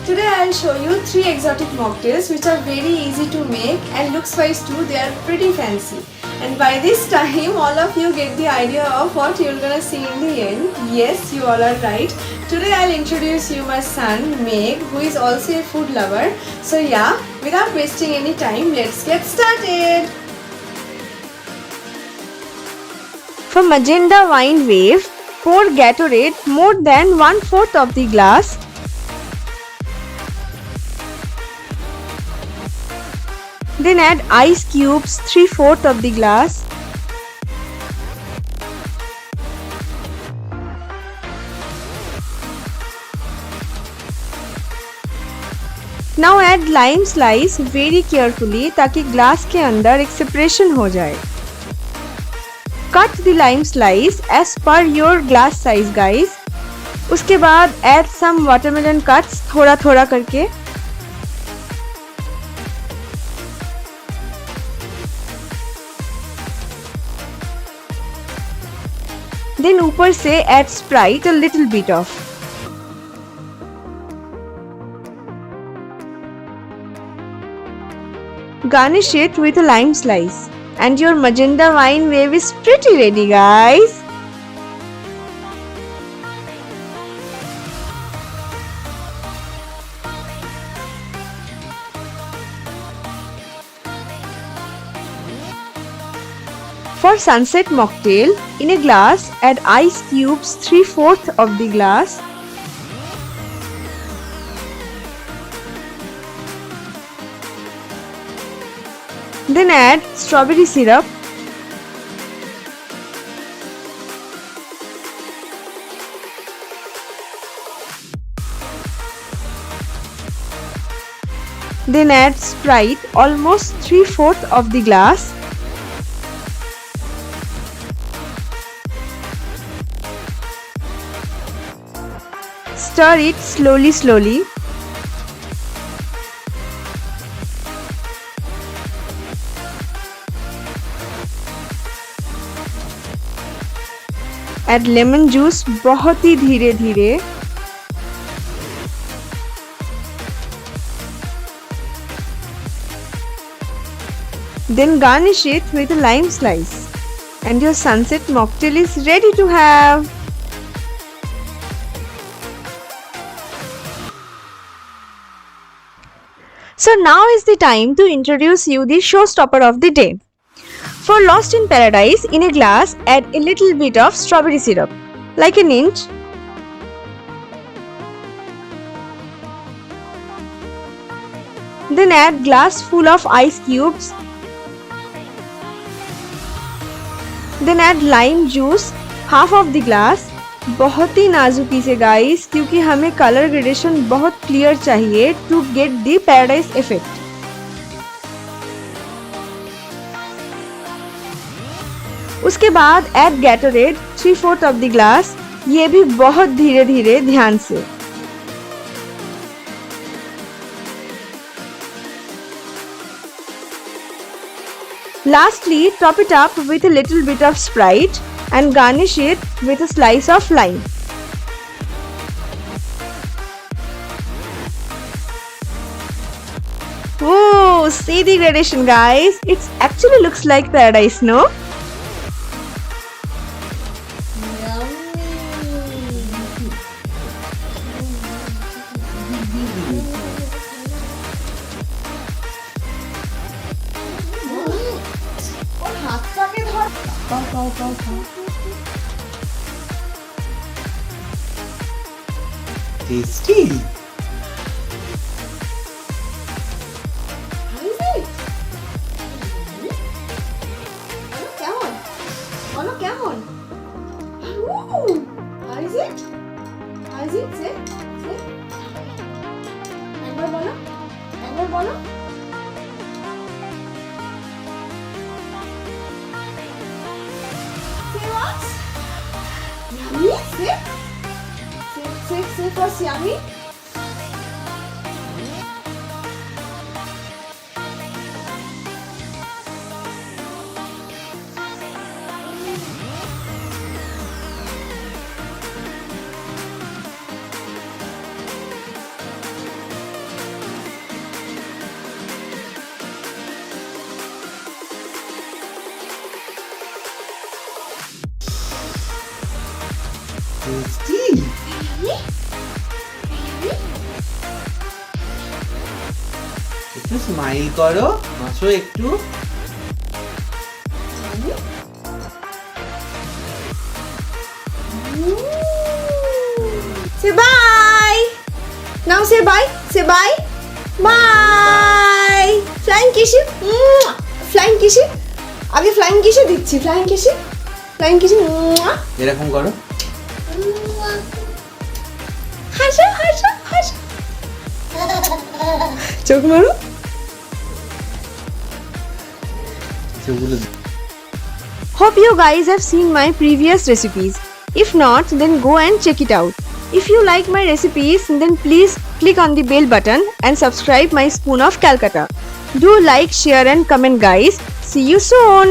Today I'll show you 3 exotic mocktails which are very easy to make and looks wise too, they are pretty fancy. And by this time all of you get the idea of what you're gonna see in the end. Yes, you all are right. Today I'll introduce you my son Meg, who is also a food lover. So yeah, without wasting any time, let's get started. For Magenta wine wave, pour Gatorade more than 1/4 of the glass. Then add ice cubes 3/4 of the glass. Now add lime slice very carefully ताकि glass के अंदर एक separation हो जाए. Cut the lime slice as per your glass size guys. उसके बाद add some watermelon cuts थोड़ा थोड़ा करके. Then ऊपर से add Sprite a little bit of. Garnish it with a lime slice. And your Magenta wine wave is pretty ready guys. For sunset mocktail, in a glass, add ice cubes 3/4 of the glass. Then add strawberry syrup. Then add Sprite almost 3/4 of the glass. Stir it slowly. Add lemon juice बहुत ही धीरे. Then garnish it with a lime slice. And your sunset mocktail is ready to have. So now is the time to introduce you the showstopper of the day. For Lost in Paradise, in a glass, add a little bit of strawberry syrup, like an inch. Then add glass full of ice cubes. Then add lime juice, half of the glass. बहुत ही नाजुकी से guys क्योंकि हमें colour gradation बहुत clear चाहिए to get the paradise effect. उसके बाद add Gatorade 3/4 of the glass. ये भी बहुत धीरे ध्यान से. Lastly, top it up with a little bit of Sprite and garnish it with a slice of lime. Oh, see the gradation guys. It actually looks like paradise, no? Tasty. কেমন? How is it? Say. একবার বলো. Say what? Yummy? Say first yummy. Tasty. একটু smile করো, হাসো একটু। Say bye. Now say bye. Say bye. Bye. Flying kiss. Flying kiss. আগে flying kiss দিচ্ছি. Flying kiss. Flying kiss. এরকম করো। হাসো হাসো হাসো। চোখ মারো। সেগুলো Hope you guys have seen my previous recipes. If not, then go and check it out. If you like my recipes, then please click on the bell button and subscribe my Spoon of Calcutta. Do like, share and comment guys. See you soon.